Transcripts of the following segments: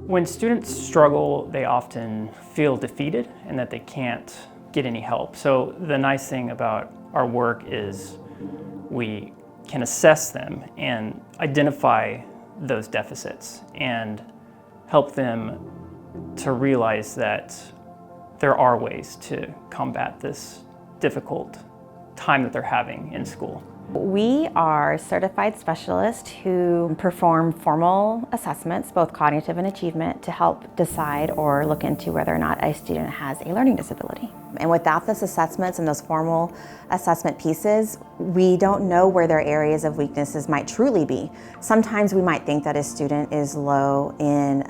When students struggle, they often feel defeated and that they can't get any help. So the nice thing about our work is we can assess them and identify those deficits and help them to realize that there are ways to combat this difficult time that they're having in school. We are certified specialists who perform formal assessments, both cognitive and achievement, to help decide or look into whether or not a student has a learning disability. And without those assessments and those formal assessment pieces, we don't know where their areas of weaknesses might truly be. Sometimes we might think that a student is low in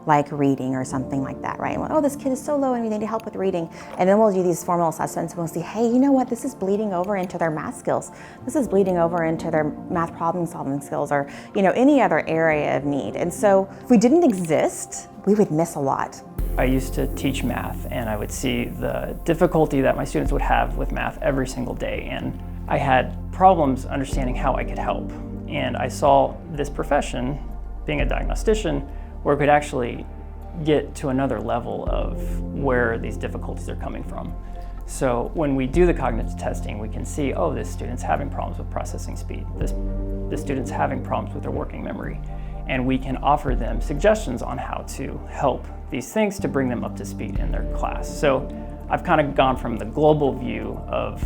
like reading or something like that, right? And oh, this kid is so low and we need help with reading. And then we'll do these formal assessments and we'll see, hey, you know what? This is bleeding over into their math skills. This is bleeding over into their math problem solving skills, or any other area of need. And so if we didn't exist, we would miss a lot. I used to teach math and I would see the difficulty that my students would have with math every single day. And I had problems understanding how I could help. And I saw this profession, being a diagnostician, where it could actually get to another level of where these difficulties are coming from. So when we do the cognitive testing, we can see, oh, this student's having problems with processing speed. This student's having problems with their working memory. And we can offer them suggestions on how to help these things to bring them up to speed in their class. So I've kind of gone from the global view of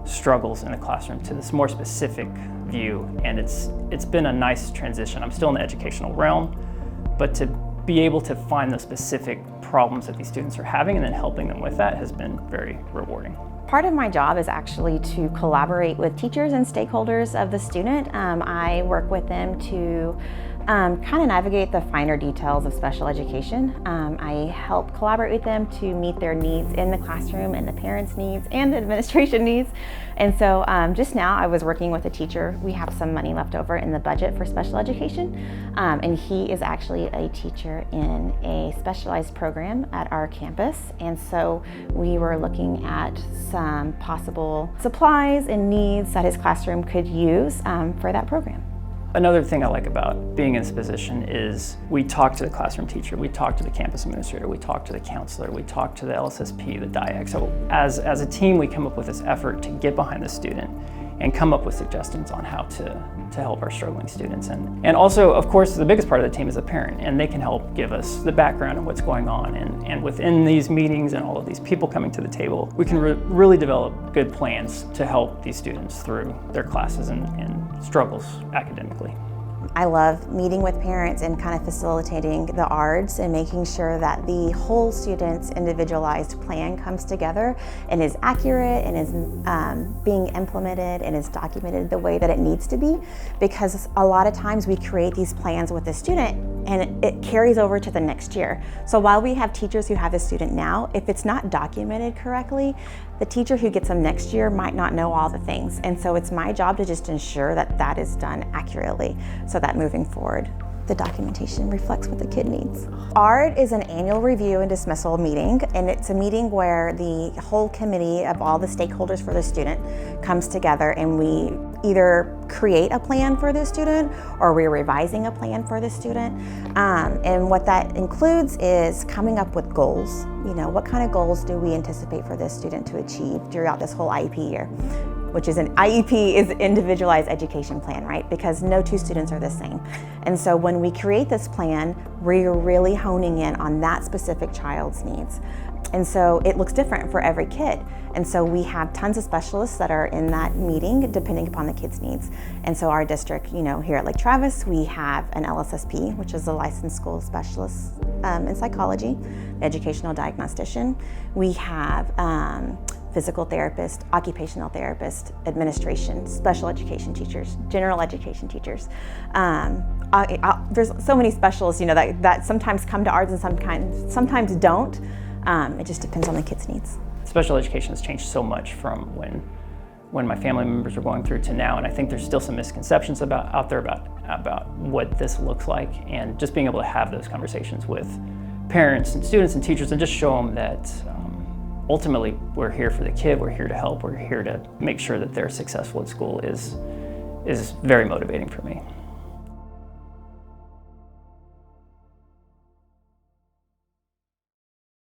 struggles in a classroom to this more specific view, and it's been a nice transition. I'm still in the educational realm, but to be able to find the specific problems that these students are having and then helping them with that has been very rewarding. Part of my job is actually to collaborate with teachers and stakeholders of the student. I work with them to kind of navigate the finer details of special education. I help collaborate with them to meet their needs in the classroom and the parents' needs and the administration needs. And so just now I was working with a teacher. We have some money left over in the budget for special education. And he is actually a teacher in a specialized program at our campus. And so we were looking at some possible supplies and needs that his classroom could use for that program. Another thing I like about being in this position is we talk to the classroom teacher, we talk to the campus administrator, we talk to the counselor, we talk to the LSSP, the DIAC. So as a team, we come up with this effort to get behind the student and come up with suggestions on how to help our struggling students. And also, of course, the biggest part of the team is a parent, and they can help give us the background on what's going on. And within these meetings and all of these people coming to the table, we can really develop good plans to help these students through their classes and struggles academically. I love meeting with parents and kind of facilitating the ARDs and making sure that the whole student's individualized plan comes together and is accurate and is being implemented and is documented the way that it needs to be. Because a lot of times we create these plans with the student and it carries over to the next year. So while we have teachers who have the student now, if it's not documented correctly, the teacher who gets them next year might not know all the things. And so it's my job to just ensure that that is done accurately so that moving forward, the documentation reflects what the kid needs. ARD is an annual review and dismissal meeting, and it's a meeting where the whole committee of all the stakeholders for the student comes together and we either create a plan for the student or we're revising a plan for the student. And what that includes is coming up with goals. What kind of goals do we anticipate for this student to achieve throughout this whole IEP year? Which is an IEP is individualized education plan, right? Because no two students are the same. And so when we create this plan, we're really honing in on that specific child's needs. And so it looks different for every kid. And so we have tons of specialists that are in that meeting depending upon the kid's needs. And so our district, here at Lake Travis, we have an LSSP, which is a licensed school specialist in psychology, educational diagnostician. We have physical therapist, occupational therapist, administration, special education teachers, general education teachers. There's so many specialists, that sometimes come to ARDs and sometimes don't. It just depends on the kid's needs. Special education has changed so much from when my family members were going through to now, and I think there's still some misconceptions out there about what this looks like, and just being able to have those conversations with parents and students and teachers and just show them that ultimately we're here for the kid, we're here to help, we're here to make sure that they're successful at school is very motivating for me.